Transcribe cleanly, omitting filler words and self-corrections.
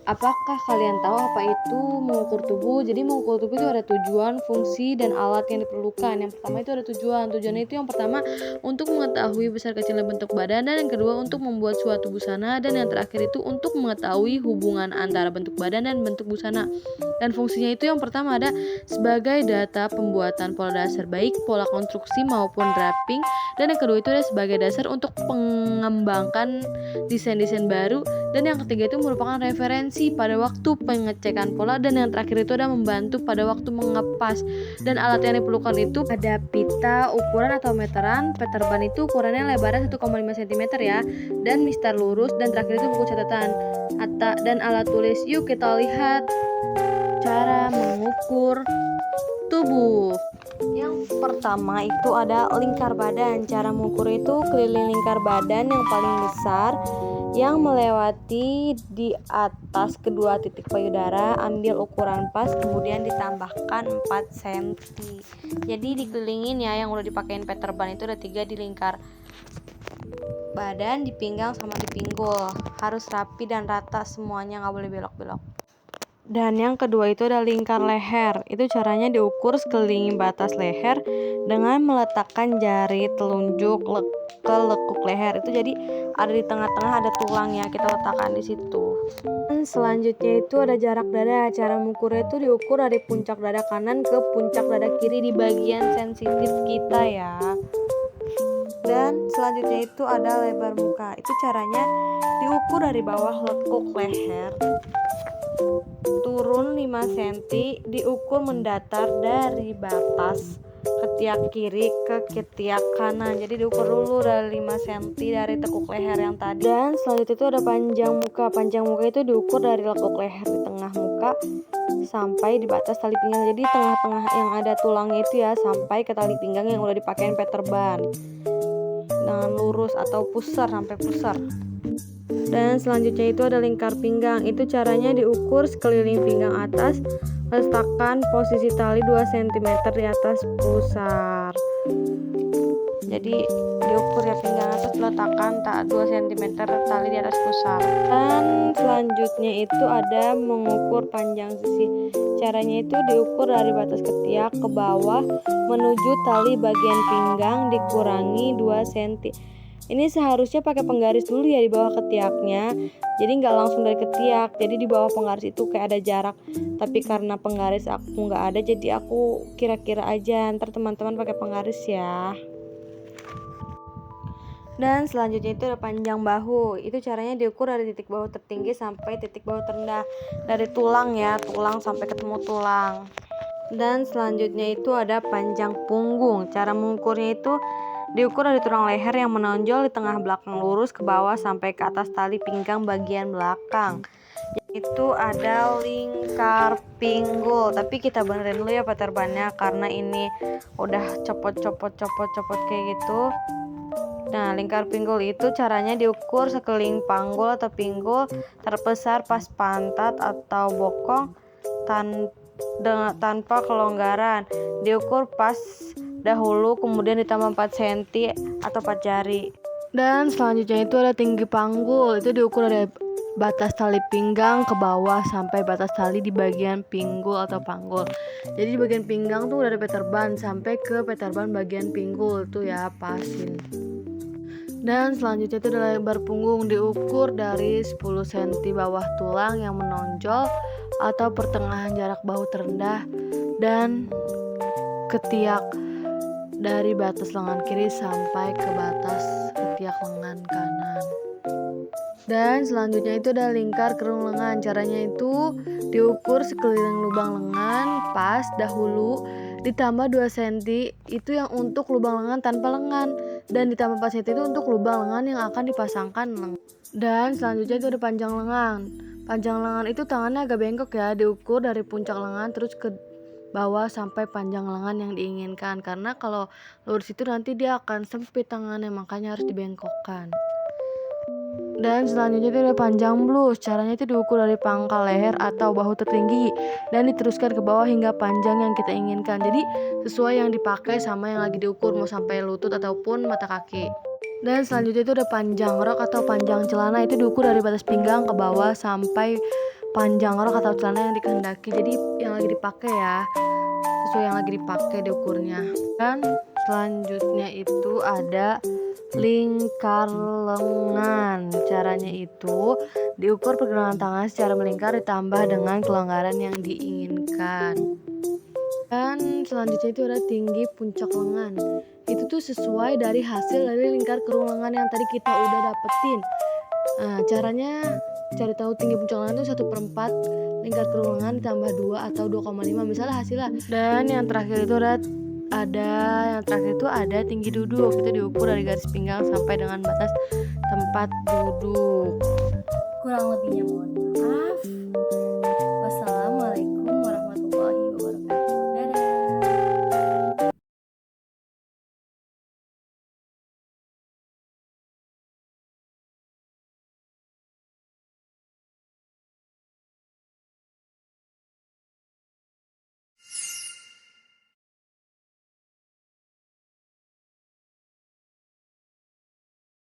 Apakah kalian tahu apa itu mengukur tubuh? Jadi mengukur tubuh itu ada tujuan, fungsi, dan alat yang diperlukan. Yang pertama itu ada tujuan. Tujuannya itu yang pertama untuk mengetahui besar kecilnya bentuk badan, dan yang kedua untuk membuat suatu busana, dan yang terakhir itu untuk mengetahui hubungan antara bentuk badan dan bentuk busana. Dan fungsinya itu yang pertama ada sebagai data pembuatan pola dasar baik pola konstruksi maupun draping, dan yang kedua itu ada sebagai dasar untuk mengembangkan desain-desain baru, dan yang ketiga itu merupakan referensi pada waktu pengecekan pola, dan yang terakhir itu ada membantu pada waktu mengepas. Dan alat yang diperlukan itu ada pita ukuran atau meteran, meter ban itu ukurannya lebarnya 1,5 cm ya, dan mistar lurus, dan terakhir itu buku catatan dan alat tulis. Yuk kita lihat cara mengukur tubuh. Yang pertama itu ada lingkar badan. Cara mengukur itu keliling lingkar badan yang paling besar yang melewati di atas kedua titik payudara. Ambil ukuran pas, kemudian ditambahkan 4 cm. Jadi dikelilingin ya, yang udah dipakein Peter Ban itu ada 3 di lingkar badan, di pinggang sama di pinggul. Harus rapi dan rata semuanya, nggak boleh belok-belok. Dan yang kedua itu ada lingkar leher. Itu caranya diukur sekeliling batas leher dengan meletakkan jari telunjuk ke lekuk leher. Itu jadi ada di tengah-tengah ada tulangnya, kita letakkan di situ. Dan selanjutnya itu ada jarak dada. Cara mengukurnya itu diukur dari puncak dada kanan ke puncak dada kiri di bagian sensitif kita ya. Dan selanjutnya itu ada lebar muka. Itu caranya diukur dari bawah lekuk leher turun 5 cm, diukur mendatar dari batas ketiak kiri ke ketiak kanan. Jadi diukur dulu dari 5 cm dari tekuk leher yang tadi. Dan selanjutnya itu ada panjang muka. Panjang muka itu diukur dari lekuk leher di tengah muka sampai di batas tali pinggang. Jadi tengah-tengah yang ada tulangnya itu ya, sampai ke tali pinggang yang udah dipakein Peter Ban. Dengan lurus atau pusar sampai pusar. Dan selanjutnya itu ada lingkar pinggang. Itu caranya diukur sekeliling pinggang atas. Letakkan posisi tali 2 cm di atas pusar. Jadi diukur ya pinggang atas, letakkan 2 cm tali di atas pusar. Dan selanjutnya itu ada mengukur panjang sisi. Caranya itu diukur dari batas ketiak ke bawah menuju tali bagian pinggang, dikurangi 2 cm. Ini seharusnya pakai penggaris dulu ya di bawah ketiaknya. Jadi nggak langsung dari ketiak. Jadi di bawah penggaris itu kayak ada jarak. Tapi karena penggaris aku nggak ada, jadi aku kira-kira aja. Ntar teman-teman pakai penggaris ya. Dan selanjutnya itu ada panjang bahu. Itu caranya diukur dari titik bahu tertinggi sampai titik bahu terendah. Dari tulang ya, tulang sampai ketemu tulang. Dan selanjutnya itu ada panjang punggung. Cara mengukurnya itu diukur dari tulang leher yang menonjol di tengah belakang lurus ke bawah sampai ke atas tali pinggang bagian belakang. Itu ada lingkar pinggul. Tapi kita benerin dulu ya Peter Ban-nya, karena ini udah copot kayak gitu. Nah, lingkar pinggul itu caranya diukur sekeliling panggul atau pinggul terbesar pas pantat atau bokong tanpa kelonggaran. Diukur pas dahulu, kemudian ditambah 4 cm atau 4 jari. Dan selanjutnya itu ada tinggi panggul. Itu diukur dari batas tali pinggang ke bawah sampai batas tali di bagian pinggul atau panggul. Jadi di bagian pinggang tuh udah ada Peter Ban sampai ke Peter Ban bagian pinggul tuh ya, pasin. Dan selanjutnya itu adalah lebar punggung. Diukur dari 10 cm bawah tulang yang menonjol atau pertengahan jarak bahu terendah dan ketiak dari batas lengan kiri sampai ke batas ketiak lengan kanan. Dan selanjutnya itu ada lingkar kerung lengan. Caranya itu diukur sekeliling lubang lengan pas dahulu, ditambah 2 cm itu yang untuk lubang lengan tanpa lengan, dan ditambah 4 cm itu untuk lubang lengan yang akan dipasangkan lengan. Dan selanjutnya itu ada panjang lengan. Panjang lengan itu tangannya agak bengkok ya, diukur dari puncak lengan terus ke bawah sampai panjang lengan yang diinginkan. Karena kalau lurus itu nanti dia akan sempit tangannya, makanya harus dibengkokkan. Dan selanjutnya itu ada panjang blus. Caranya itu diukur dari pangkal leher atau bahu tertinggi dan diteruskan ke bawah hingga panjang yang kita inginkan. Jadi sesuai yang dipakai sama yang lagi diukur, mau sampai lutut ataupun mata kaki. Dan selanjutnya itu ada panjang rok atau panjang celana. Itu diukur dari batas pinggang ke bawah sampai panjang rok atau celana yang dikehendaki. Jadi yang lagi dipakai ya, sesuai yang lagi dipakai diukurnya. Dan selanjutnya itu ada lingkar lengan. Caranya itu diukur pergelangan tangan secara melingkar ditambah dengan kelonggaran yang diinginkan. Dan selanjutnya itu ada tinggi puncak lengan. Itu tuh sesuai dari hasil dari lingkar kerung lengan yang tadi kita udah dapetin. Nah, caranya cari tahu tinggi puncak lengan itu 1/4 lingkar kerung lengan ditambah 2 atau 2,5 misalnya hasilnya. Dan yang terakhir itu ada tinggi duduk. Itu diukur dari garis pinggang sampai dengan batas tempat duduk. Kurang lebihnya mohon maaf.